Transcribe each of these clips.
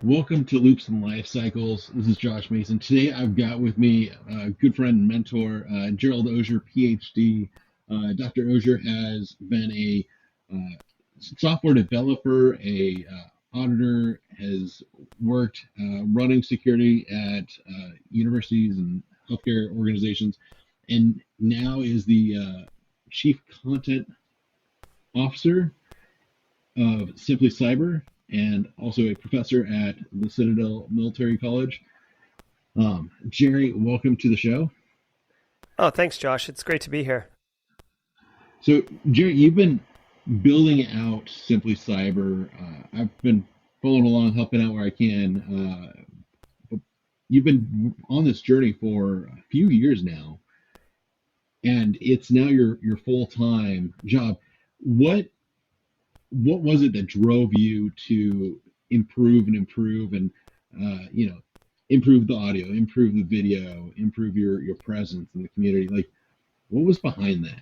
Welcome to Loops and Life Cycles. This is Josh Mason. Today I've got with me a good friend and mentor, Gerald Auger, PhD. Dr. Auger has been a software developer, a auditor, has worked running security at universities and healthcare organizations, and now is the chief content officer of Simply Cyber and also a professor at the Citadel Military College. Jerry, welcome to the show. Oh, thanks, Josh. It's great to be here. So, Jerry, you've been building out Simply Cyber. I've been following along, helping out where I can. But you've been on this journey for a few years now, and it's now your full time job. What what was it that drove you to improve and improve the audio, improve the video, improve your presence in the community? Like, what was behind that?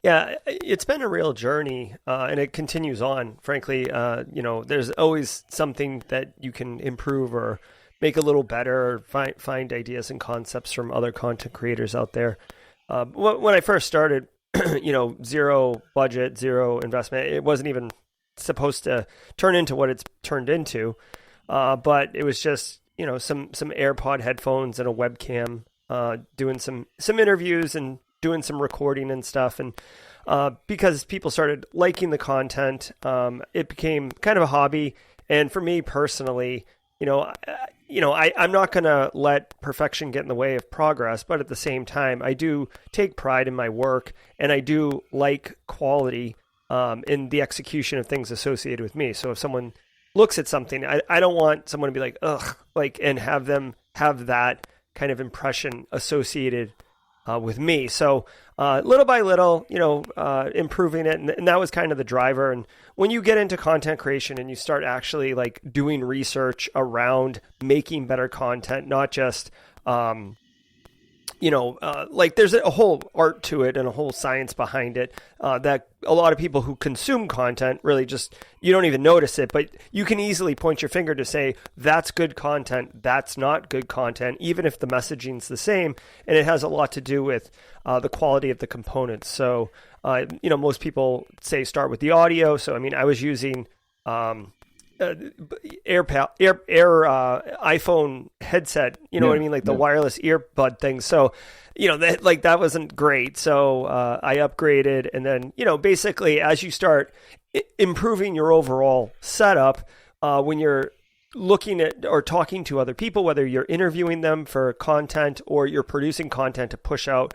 Yeah, it's been a real journey, and it continues on. Frankly, there's always something that you can improve or make a little better, or find ideas and concepts from other content creators out there. When I first started, zero budget, zero investment. It wasn't even supposed to turn into what it's turned into, but it was just some AirPod headphones and a webcam, doing some interviews and doing some recording and stuff. And because people started liking the content, it became kind of a hobby. And for me personally, I'm not going to let perfection get in the way of progress, but at the same time, I do take pride in my work, and I do like quality in the execution of things associated with me. So if someone looks at something, I don't want someone to be like, ugh, like, and have them have that kind of impression associated with me. So little by little, improving it. And that was kind of the driver. And when you get into content creation and you start actually like doing research around making better content, not just, like there's a whole art to it and a whole science behind it, that a lot of people who consume content really just, you don't even notice it, but you can easily point your finger to say, that's good content, that's not good content, even if the messaging's the same. And it has a lot to do with the quality of the components. So, most people say start with the audio. So, I mean, I was using iPhone headset, what I Yeah, mean, like the yeah. wireless earbud thing. So, that wasn't great. So I upgraded, and then basically as you start improving your overall setup, when you're looking at or talking to other people, whether you're interviewing them for content or you're producing content to push out,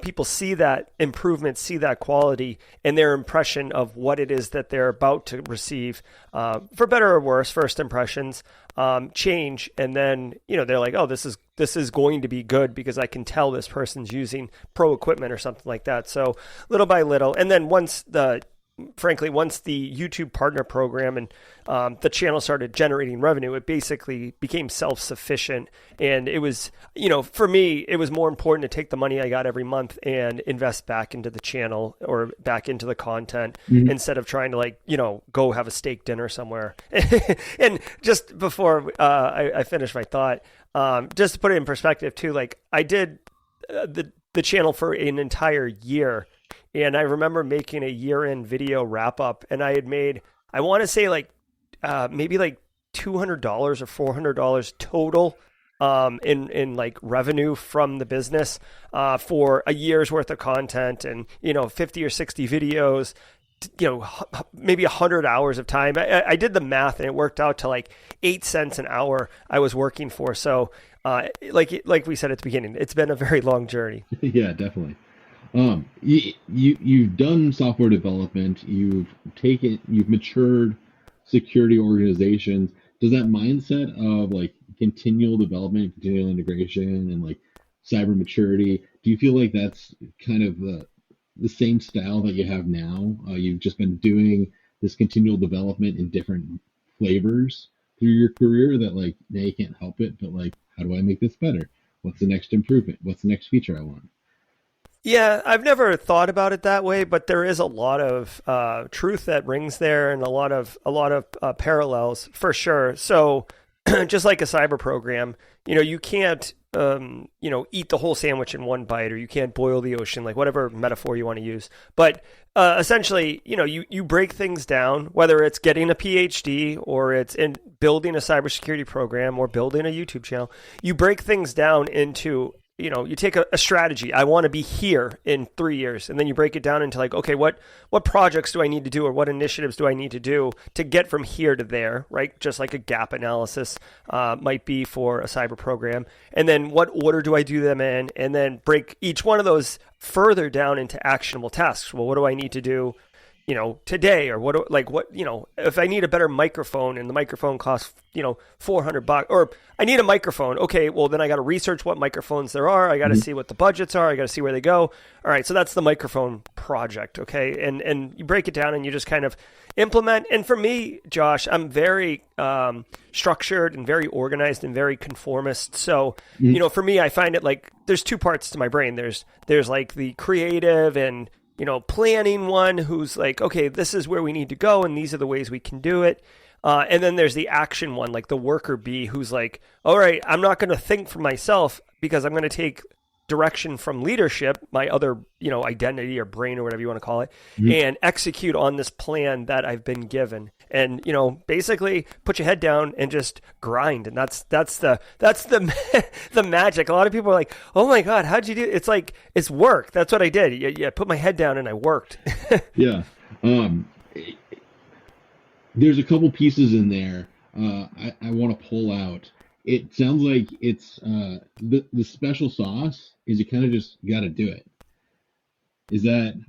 people see that improvement, see that quality, and their impression of what it is that they're about to receive, for better or worse, first impressions change. And then, they're like, oh, this is going to be good because I can tell this person's using pro equipment or something like that. So little by little. And then once the YouTube partner program and the channel started generating revenue, it basically became self-sufficient. And it was, for me, it was more important to take the money I got every month and invest back into the channel or back into the content, Mhm. instead of trying to go have a steak dinner somewhere. And just before I finish my thought, just to put it in perspective too, like I did the channel for an entire year. And I remember making a year-end video wrap-up, and I had made, I want to say maybe like $200 or $400 total, in like revenue from the business, for a year's worth of content, and 50 or 60 videos, maybe 100 hours of time. I did the math, and it worked out to like 8 cents an hour I was working for. So like we said at the beginning, it's been a very long journey. Yeah, definitely. You've done software development. You've matured security organizations. Does that mindset of like continual development, continual integration, and like cyber maturity, do you feel like that's kind of the same style that you have now? You've just been doing this continual development in different flavors through your career that like now you can't help it, but like, how do I make this better? What's the next improvement? What's the next feature I want? Yeah, I've never thought about it that way, but there is a lot of truth that rings there, and a lot of parallels for sure. So, just like a cyber program, you can't eat the whole sandwich in one bite, or you can't boil the ocean, like whatever metaphor you want to use. But essentially, you break things down, whether it's getting a PhD or it's in building a cybersecurity program or building a YouTube channel. You break things down into you take a strategy. I want to be here in 3 years. And then you break it down into like, okay, what projects do I need to do or what initiatives do I need to do to get from here to there, right? Just like a gap analysis might be for a cyber program. And then what order do I do them in? And then break each one of those further down into actionable tasks. Well, what do I need to do today, or if I need a better microphone and the microphone costs, $400, or I need a microphone. Okay, well then I got to research what microphones there are. I got to see what the budgets are. I got to see where they go. All right. So that's the microphone project. Okay. And you break it down and you just kind of implement. And for me, Josh, I'm very, structured and very organized and very conformist. So, for me, I find it like there's two parts to my brain. There's like the creative and planning one who's like, okay, this is where we need to go and these are the ways we can do it. And then there's the action one, like the worker bee who's like, all right, I'm not going to think for myself because I'm going to take direction from leadership, my other, identity or brain or whatever you want to call it, and execute on this plan that I've been given. And, basically put your head down and just grind. And that's the the magic. A lot of people are like, oh my God, how'd you do it? It's like, it's work. That's what I did. Yeah, I put my head down and I worked. Yeah. There's a couple pieces in there I want to pull out. It sounds like it's the special sauce is you kind of just got to do it. Is that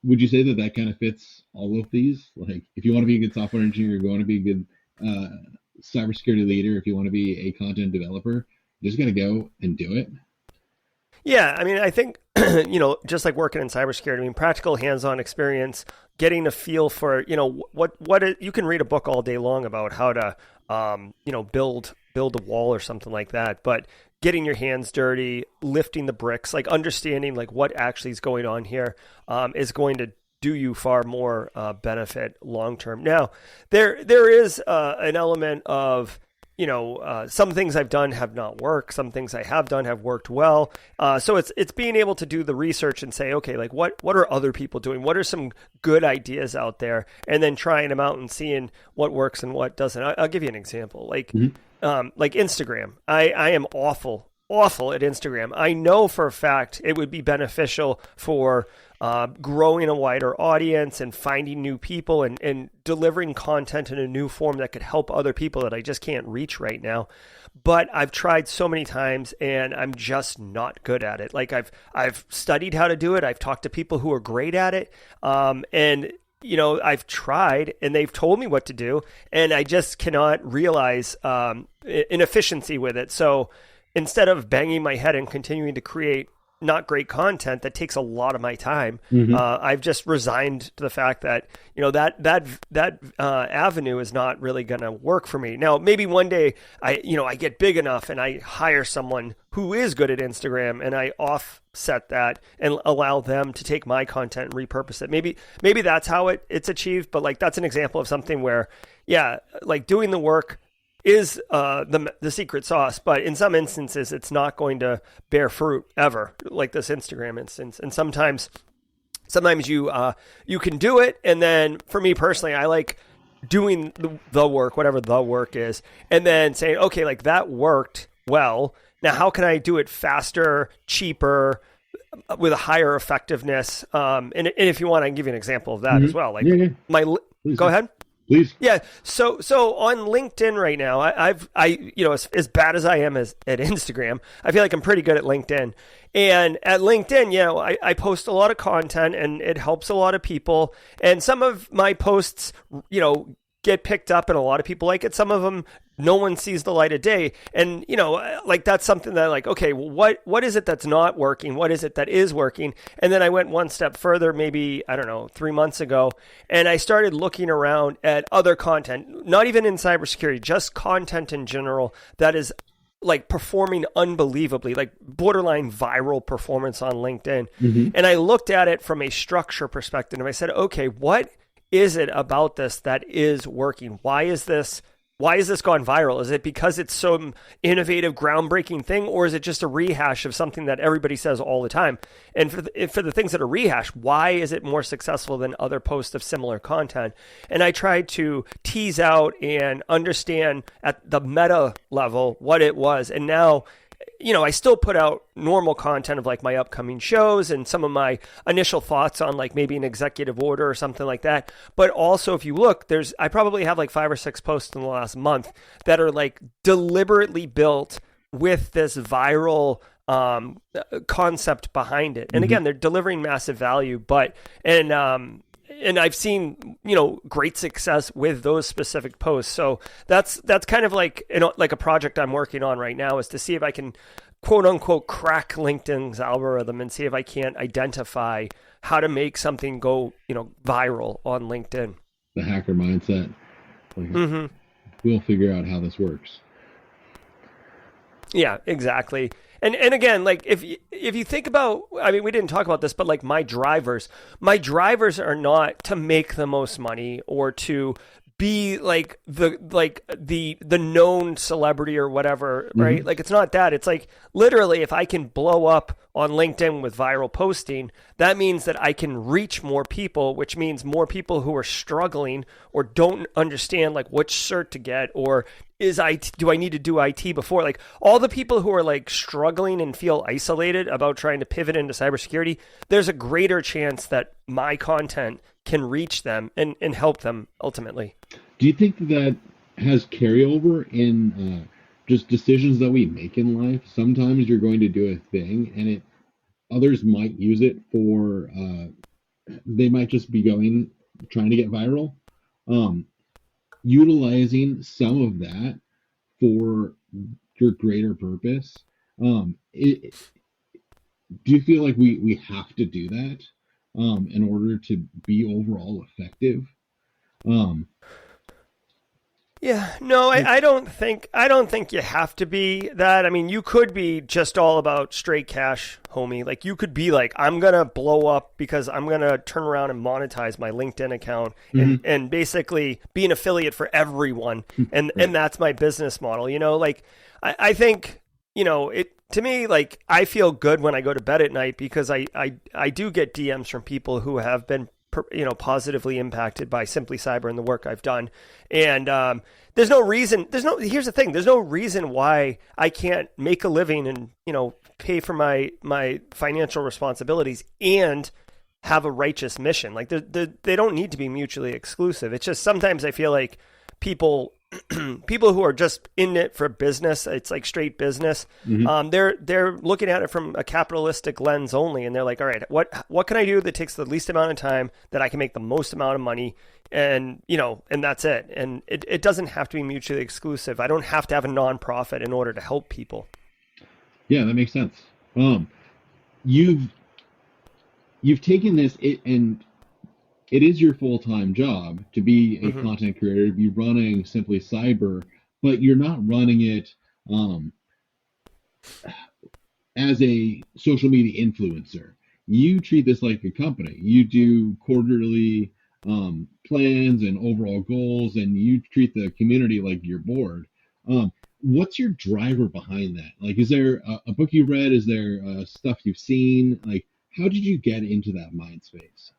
would you say that that kind of fits all of these? Like, if you want to be a good software engineer, you're going to be a good cybersecurity leader. If you want to be a content developer, you just got to go and do it. Yeah, I mean, I think, just like working in cybersecurity, I mean, practical hands-on experience, getting a feel for, you can read a book all day long about how to, build a wall or something like that. But getting your hands dirty, lifting the bricks, like understanding like what actually is going on here is going to do you far more benefit long-term. Now, there is an element of, some things I've done have not worked. Some things I have done have worked well. So it's being able to do the research and say, okay, like what are other people doing? What are some good ideas out there? And then trying them out and seeing what works and what doesn't. I'll give you an example. Like Instagram. I am awful at Instagram. I know for a fact it would be beneficial for growing a wider audience and finding new people and delivering content in a new form that could help other people that I just can't reach right now. But I've tried so many times and I'm just not good at it. Like I've studied how to do it. I've talked to people who are great at it. And I've tried and they've told me what to do and I just cannot realize inefficiency with it. So instead of banging my head and continuing to create not great content that takes a lot of my time, I've just resigned to the fact that that avenue is not really going to work for me. Now, maybe one day I get big enough and I hire someone who is good at Instagram and I offset that and allow them to take my content and repurpose it. Maybe that's how it's achieved. But like that's an example of something where, yeah, like doing the work is the secret sauce, but in some instances, it's not going to bear fruit ever, like this Instagram instance. And sometimes you can do it, and then for me personally, I like doing the work, whatever the work is, and then saying, okay, like that worked well. Now, how can I do it faster, cheaper, with a higher effectiveness? And if you want, I can give you an example of that as well. Like go ahead. Please. Yeah. So on LinkedIn right now, I've as bad as I am at Instagram, I feel like I'm pretty good at LinkedIn. And at LinkedIn, I post a lot of content and it helps a lot of people. And some of my posts, get picked up and a lot of people like it. Some of them, no one sees the light of day. And, like that's something that like, okay, well, what is it that's not working? What is it that is working? And then I went one step further, maybe, 3 months ago, and I started looking around at other content, not even in cybersecurity, just content in general that is like performing unbelievably, like borderline viral performance on LinkedIn. Hmm. And I looked at it from a structure perspective and I said, okay, what is it about this that is working? Why is this gone viral? Is it because it's some innovative, groundbreaking thing, or is it just a rehash of something that everybody says all the time? And for the things that are rehashed, why is it more successful than other posts of similar content? And I tried to tease out and understand at the meta level what it was. And now, I still put out normal content of like my upcoming shows and some of my initial thoughts on like maybe an executive order or something like that. But also, if you look, I probably have like 5 or 6 posts in the last month that are like deliberately built with this viral concept behind it. And again, they're delivering massive value, and I've seen, great success with those specific posts. So that's kind of like, like a project I'm working on right now, is to see if I can quote unquote crack LinkedIn's algorithm and see if I can't identify how to make something go, viral on LinkedIn. The hacker mindset. Like, we'll figure out how this works. Yeah, exactly. And again, like if you think about, I mean, we didn't talk about this, but like my drivers are not to make the most money or to be like the known celebrity or whatever, right? Like it's not that. It's like literally if I can blow up on LinkedIn with viral posting, that means that I can reach more people, which means more people who are struggling or don't understand like which cert to get, or do I need to do IT before? Like all the people who are like struggling and feel isolated about trying to pivot into cybersecurity, there's a greater chance that my content can reach them and help them ultimately. Do you think that has carryover in just decisions that we make in life? Sometimes you're going to do a thing and others might use it for, they might just be trying to get viral. Utilizing some of that for your greater purpose. Do you feel like we have to do that in order to be overall effective? Yeah, no, I don't think you have to be that. I mean, you could be just all about straight cash, homie. Like you could be like, I'm gonna blow up because I'm gonna turn around and monetize my LinkedIn account and basically be an affiliate for everyone. And Right. and that's my business model. Like I think, it to me, like I feel good when I go to bed at night because I do get DMs from people who have been positively impacted by Simply Cyber and the work I've done. And here's the thing, there's no reason why I can't make a living and, pay for my financial responsibilities and have a righteous mission. Like they don't need to be mutually exclusive. It's just sometimes I feel like people who are just in it for business, it's like straight business. They're looking at it from a capitalistic lens only, and they're like, all right, what can I do that takes the least amount of time that I can make the most amount of money, and and that's it. And it doesn't have to be mutually exclusive. I don't have to have a nonprofit in order to help people. Yeah, that makes sense. You've taken and it is your full-time job to be a content creator, to be running Simply Cyber, but you're not running it as a social media influencer. You treat this like a company. You do quarterly plans and overall goals, and you treat the community like your board. What's your driver behind that? Like, is there a book you read? Is there stuff you've seen? Like, how did you get into that mind space?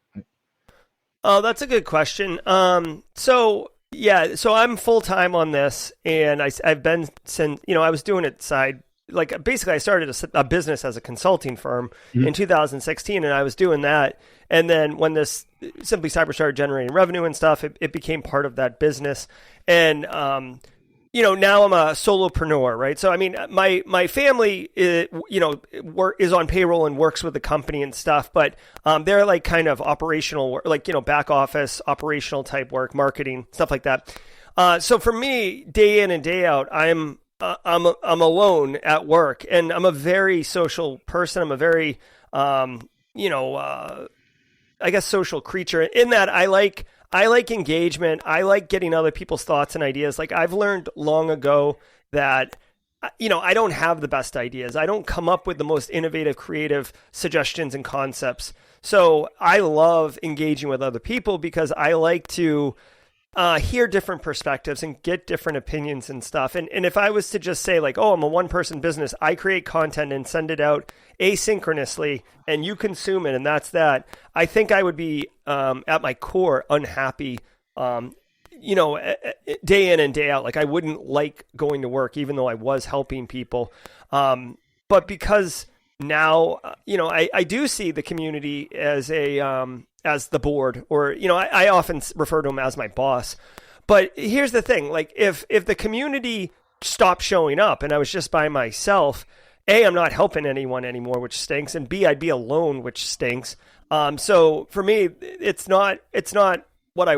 Oh, that's a good question. So I'm full time on this, and I've been since I was doing it side. Like basically, I started a business as a consulting firm in 2016, and I was doing that. And then when this Simply Cyber started generating revenue and stuff, it became part of that business. And now I'm a solopreneur, right? So I mean, my family is on payroll and works with the company and stuff, but they're like kind of operational work, like back office operational type work, marketing, stuff like that. So for me, day in and day out, I'm alone at work, and I'm a very social person. I'm a very I guess social creature in that I like engagement. I like getting other people's thoughts and ideas. Like I've learned long ago that I don't have the best ideas. I don't come up with the most innovative, creative suggestions and concepts. So I love engaging with other people because I like to hear different perspectives and get different opinions and stuff. And if I was to just say like, oh, I'm a one person business, I create content and send it out asynchronously and you consume it and that's that, I think I would be at my core unhappy, day in and day out. Like I wouldn't like going to work, even though I was helping people. But because now, I do see the community as as the board, or, I often refer to them as my boss. But here's the thing, like if the community stopped showing up and I was just by myself, A, I'm not helping anyone anymore, which stinks. And B, I'd be alone, which stinks. So for me, it's not what I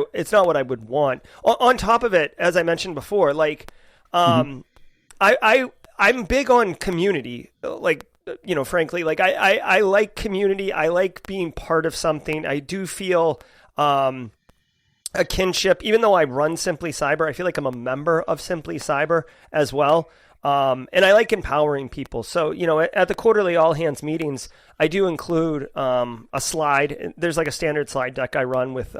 would want. On top of it, as I mentioned before, like, I'm big on community, like, frankly, like I like community. I like being part of something. I do feel a kinship, even though I run Simply Cyber. I feel like I'm a member of Simply Cyber as well. And I like empowering people. So, at the quarterly all hands meetings, I do include a slide. There's like a standard slide deck I run with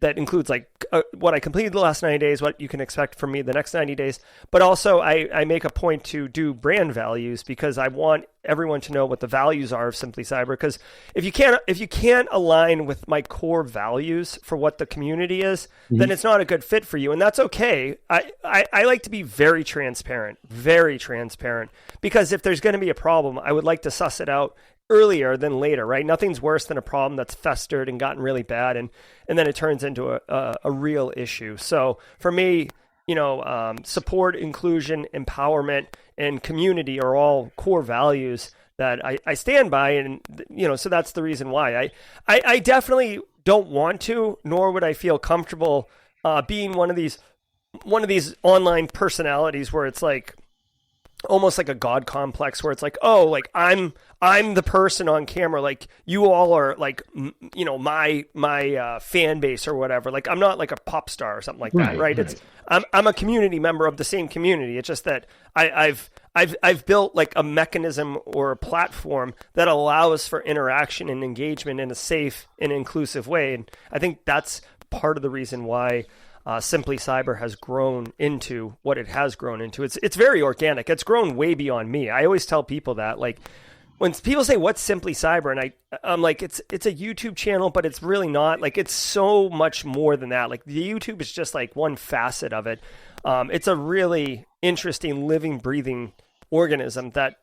that includes like what I completed the last 90 days, what you can expect from me the next 90 days. But also I make a point to do brand values because I want everyone to know what the values are of Simply Cyber. Because if you can't align with my core values for what the community is, then it's not a good fit for you. And that's okay. I like to be very transparent, because if there's going to be a problem, I would like to suss it out earlier than later, right? Nothing's worse than a problem that's festered and gotten really bad, and then it turns into a real issue. So for me, support, inclusion, empowerment, and community are all core values that I stand by, and so that's the reason why I definitely don't want to, nor would I feel comfortable being one of these online personalities where it's like almost like a god complex, where it's like, oh, like I'm the person on camera, like you all are like, my fan base or whatever. Like I'm not like a pop star or something like that, right? It's I'm a community member of the same community. It's just that I've built like a mechanism or a platform that allows for interaction and engagement in a safe and inclusive way, and I think that's part of the reason why Simply Cyber has grown into what it has grown into. It's very organic. It's grown way beyond me. I always tell people that, like, when people say, what's Simply Cyber? And I'm like, it's a YouTube channel, but it's really not. Like, it's so much more than that. Like, the YouTube is just like one facet of it. It's a really interesting, living, breathing organism that,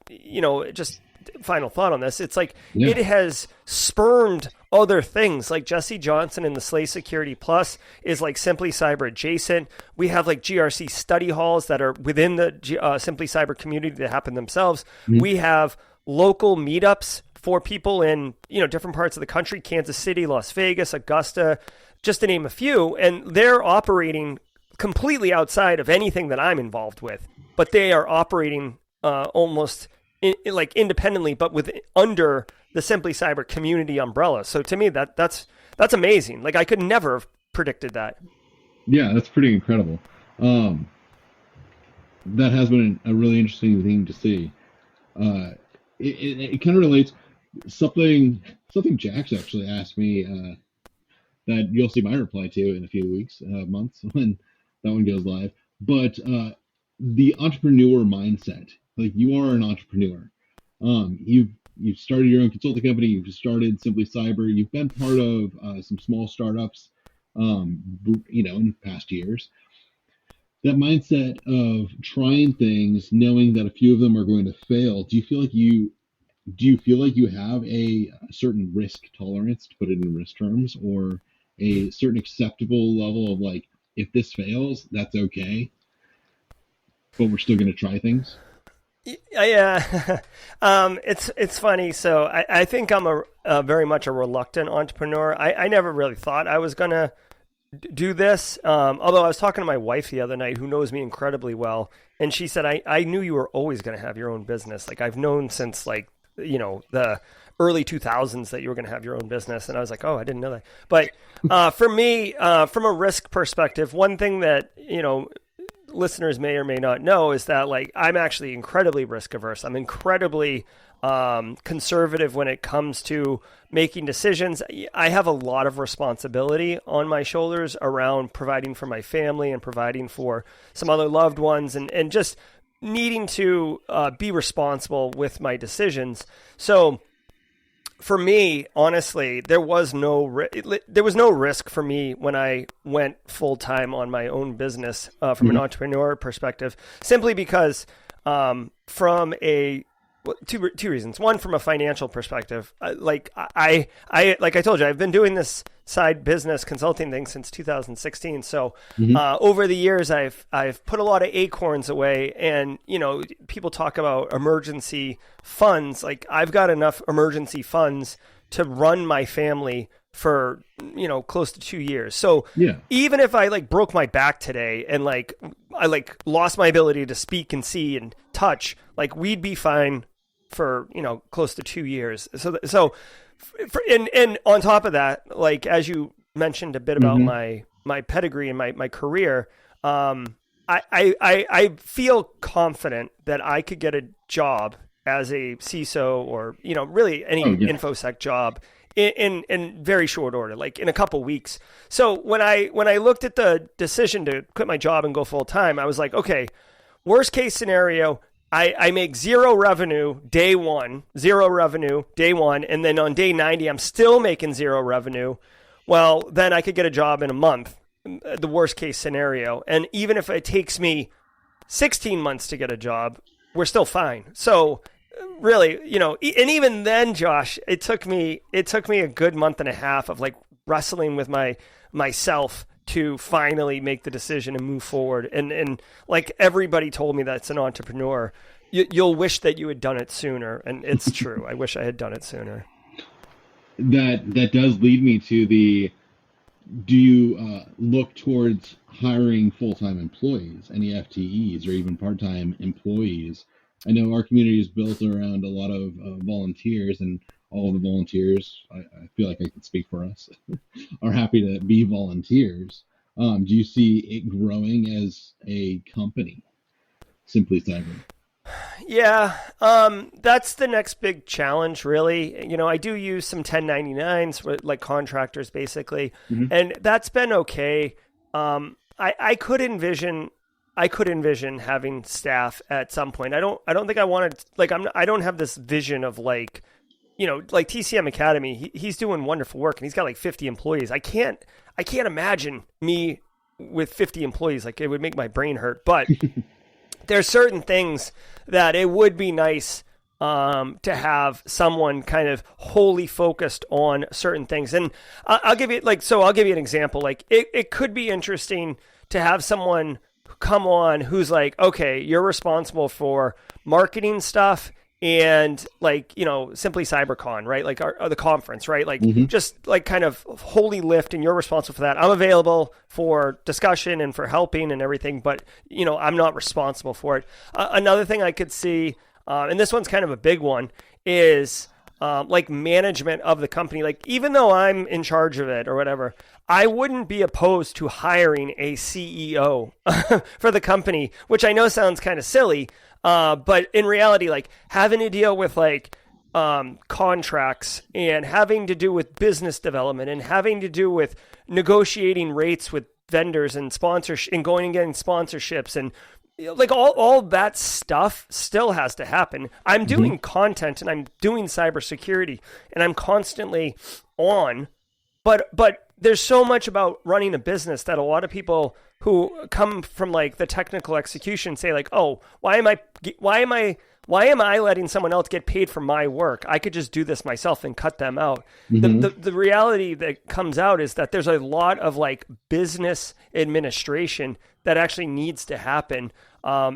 just final thought on this. It's like, it has spurned other things, like Jesse Johnson and the Slay Security Plus is like Simply Cyber adjacent. We have like GRC study halls that are within the Simply Cyber community that happen themselves. We have local meetups for people in, different parts of the country, Kansas City, Las Vegas, Augusta, just to name a few. And they're operating completely outside of anything that I'm involved with, but they are operating almost like independently, but under the Simply Cyber community umbrella. So to me, that's amazing. Like I could never have predicted that. Yeah, that's pretty incredible. That has been a really interesting thing to see. It kind of relates something Jax actually asked me that you'll see my reply to in a few weeks, months when that one goes live. But the entrepreneur mindset, like you are an entrepreneur. You've started your own consulting company. You've started Simply Cyber. You've been part of some small startups, in past years. That mindset of trying things, knowing that a few of them are going to fail. Do you feel like you have a certain risk tolerance, to put it in risk terms, or a certain acceptable level of like, if this fails, that's okay, but we're still going to try things? Yeah, it's funny. So I think I'm a very much a reluctant entrepreneur. I never really thought I was gonna do this. Although I was talking to my wife the other night, who knows me incredibly well, and she said, I knew you were always gonna have your own business. Like I've known since like the early 2000s that you were gonna have your own business. And I was like, oh, I didn't know that. But for me, from a risk perspective, one thing that listeners may or may not know is that like I'm actually incredibly risk averse. I'm incredibly conservative when it comes to making decisions. I have a lot of responsibility on my shoulders around providing for my family and providing for some other loved ones, and just needing to be responsible with my decisions. So for me, honestly, there was no risk for me when I went full time on my own business from an entrepreneur perspective, simply because from a two reasons. One, from a financial perspective, like I told you, I've been doing this side business consulting thing since 2016. So over the years, I've put a lot of acorns away, and people talk about emergency funds. Like I've got enough emergency funds to run my family for close to 2 years. So even if I like broke my back today and like I like lost my ability to speak and see and touch, like we'd be fine for close to 2 years. And on top of that, like as you mentioned a bit about my pedigree and my career, I feel confident that I could get a job as a CISO or really any infosec job in very short order, like in a couple weeks. So when I looked at the decision to quit my job and go full time, I was like, okay, worst case scenario, I make zero revenue day one, and then on day 90, I'm still making zero revenue. Well, then I could get a job in a month, the worst case scenario. And even if it takes me 16 months to get a job, we're still fine. So really, and even then, Josh, it took me a good month and a half of like wrestling with myself to finally make the decision and move forward. And like everybody told me that's an entrepreneur, you'll wish that you had done it sooner. And it's true. I wish I had done it sooner. That does lead me to do you look towards hiring full-time employees, any FTEs or even part-time employees? I know our community is built around a lot of volunteers, and all of the volunteers, I feel like I can speak for us, are happy to be volunteers. Do you see it growing as a company, Simply Cyber? Yeah, that's the next big challenge, really. I do use some 1099s, like contractors, basically, and that's been okay. I could envision having staff at some point. I don't think I wanted, like, I don't have this vision of like, like TCM Academy, he's doing wonderful work and he's got like 50 employees. I can't imagine me with 50 employees. Like it would make my brain hurt, but there's certain things that it would be nice to have someone kind of wholly focused on certain things. And I'll give you an example. Like it could be interesting to have someone come on who's like, okay, you're responsible for marketing stuff and like, Simply CyberCon, right? Like the conference, right? Like just like kind of wholly lift, and you're responsible for that. I'm available for discussion and for helping and everything, but I'm not responsible for it. Another thing I could see, and this one's kind of a big one, is like management of the company. Like even though I'm in charge of it or whatever, I wouldn't be opposed to hiring a CEO for the company, which I know sounds kind of silly. But in reality, like having to deal with like contracts and having to do with business development and having to do with negotiating rates with vendors and sponsorship and going and getting sponsorships and like all that stuff still has to happen. I'm doing content and I'm doing cybersecurity and I'm constantly on, but there's so much about running a business that a lot of people who come from like the technical execution say like, oh, why am I letting someone else get paid for my work? I could just do this myself and cut them out. The reality that comes out is that there's a lot of like business administration that actually needs to happen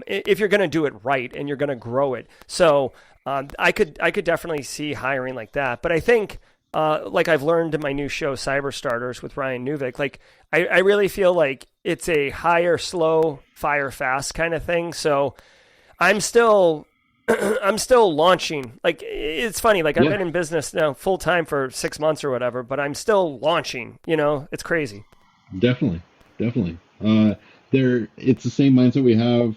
if you're going to do it right and you're going to grow it. So I could definitely see hiring like that. But I think like I've learned in my new show, Cyber Starters with Ryan Newvik, like I really feel like it's a hire slow, fire fast kind of thing. So I'm still launching. Like it's funny, like I've been in business now full time for 6 months or whatever, but I'm still launching, it's crazy. Definitely. Uh, it's the same mindset we have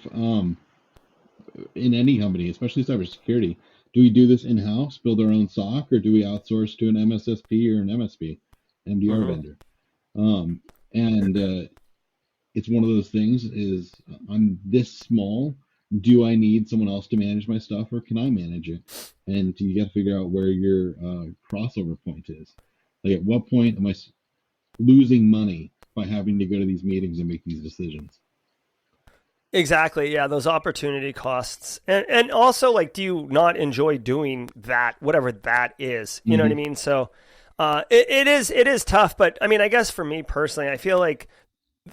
in any company, especially cybersecurity. Do we do this in-house, build our own SOC, or do we outsource to an MSSP or an MSP, MDR Hmm. vendor? Um, and it's one of those things is I'm this small. Do I need someone else to manage my stuff or can I manage it? And you got to figure out where your crossover point is. Like at what point am I losing money by having to go to these meetings and make these decisions? Exactly. Yeah, those opportunity costs. And also like do you not enjoy doing that, whatever that is? You know what I Hmm. mean? So it is tough, but I mean, I guess for me personally, I feel like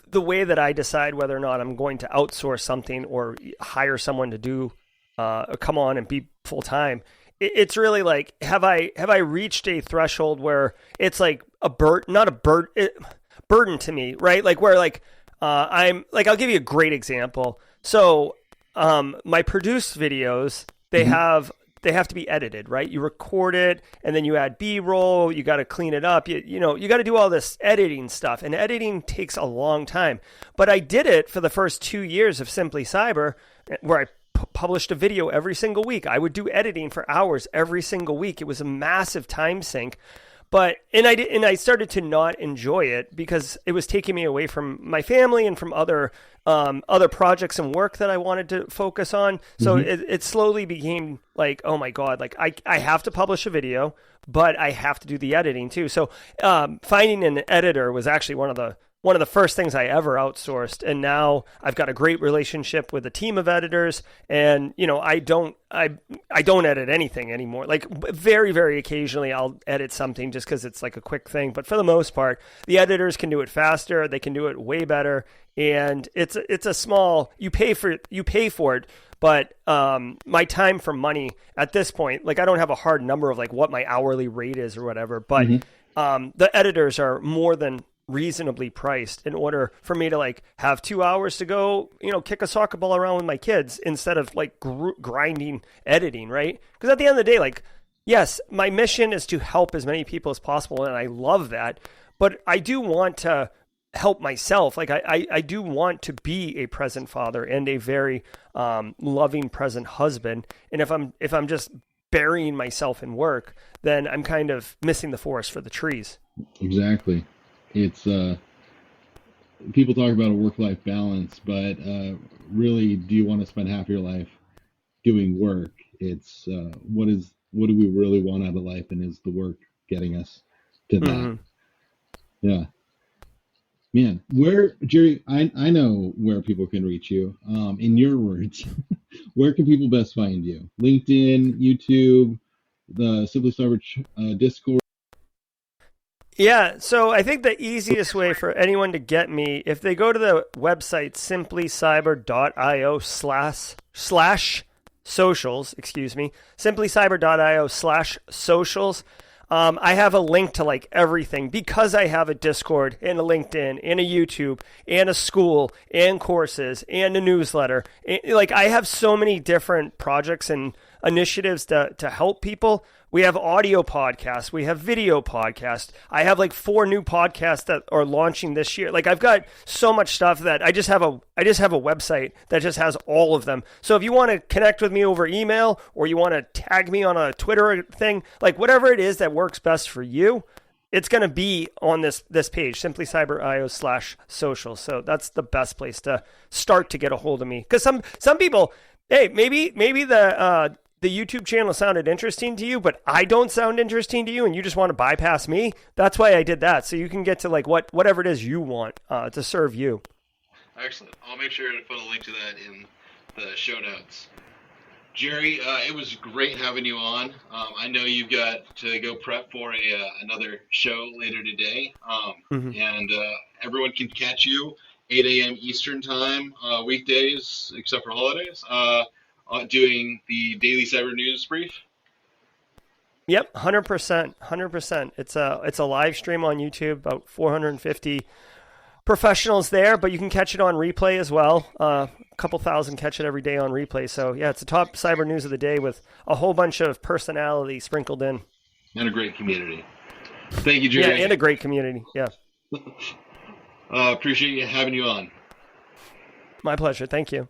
the way that I decide whether or not I'm going to outsource something or hire someone to do come on and be full time, it's really like have I reached a threshold where it's like a not a burden to me, right? Like where like I'm like I'll give you a great example. So my produced videos Hmm. they have to be edited, right? You record it and then you add B-roll, you got to clean it up. You know, you got to do all this editing stuff and editing takes a long time. But I did it for the first 2 years of Simply Cyber where I published a video every single week. I would do editing for hours every single week. It was a massive time sink. But and I started to not enjoy it because it was taking me away from my family and from other projects and work that I wanted to focus on. So Hmm. it slowly became like, oh my God, like I have to publish a video, but I have to do the editing too. So finding an editor was actually one of the first things I ever outsourced, and now I've got a great relationship with a team of editors. And you know, I don't edit anything anymore. Like very very occasionally, I'll edit something just because it's like a quick thing. But for the most part, the editors can do it faster. They can do it way better, and it's a small you pay for it. But my time for money at this point, like I don't have a hard number of like what my hourly rate is or whatever, but Hmm. the editors are more than reasonably priced in order for me to like have 2 hours to go, you know, kick a soccer ball around with my kids instead of like grinding editing, right? Because at the end of the day, like, yes, my mission is to help as many people as possible, and I love that. But I do want to help myself. Like I do want to be a present father and a very loving present husband. And if I'm just burying myself in work, then I'm kind of missing the forest for the trees. Exactly. It's people talk about a work-life balance, but really, do you want to spend half your life doing work? It's what do we really want out of life, and is the work getting us to that? Hmm. Yeah, man. Where Jerry, I know where people can reach you. In your words, where can people best find you? LinkedIn, YouTube, the Simply Cyber Discord. Yeah, so I think the easiest way for anyone to get me, if they go to the website simplycyber.io slash socials, excuse me, simplycyber.io slash socials. I have a link to like everything because I have a Discord and a LinkedIn and a YouTube and a school and courses and a newsletter. Like I have so many different projects and initiatives to help people. We have audio podcasts. We have video podcasts. I have like 4 new podcasts that are launching this year. Like I've got so much stuff that I just have a website that just has all of them. So if you want to connect with me over email or you want to tag me on a Twitter thing, like whatever it is that works best for you, it's going to be on this page, simplycyber.io slash social. So that's the best place to start to get a hold of me. Because some people, hey, maybe the YouTube channel sounded interesting to you, but I don't sound interesting to you, and you just want to bypass me. That's why I did that, so you can get to like whatever it is you want to serve you. Excellent. I'll make sure to put a link to that in the show notes. Jerry, it was great having you on. I know you've got to go prep for another show later today, Hmm. and everyone can catch you 8 a.m. Eastern Time weekdays, except for holidays, doing the daily cyber news brief. Yep, 100%, 100%. It's a live stream on YouTube, about 450 professionals there, but you can catch it on replay as well. A couple thousand catch it every day on replay. So yeah, it's the top cyber news of the day with a whole bunch of personality sprinkled in. And a great community. Thank you, Yeah, Jerry. and a great community. Yeah. Appreciate you having you on. My pleasure. Thank you.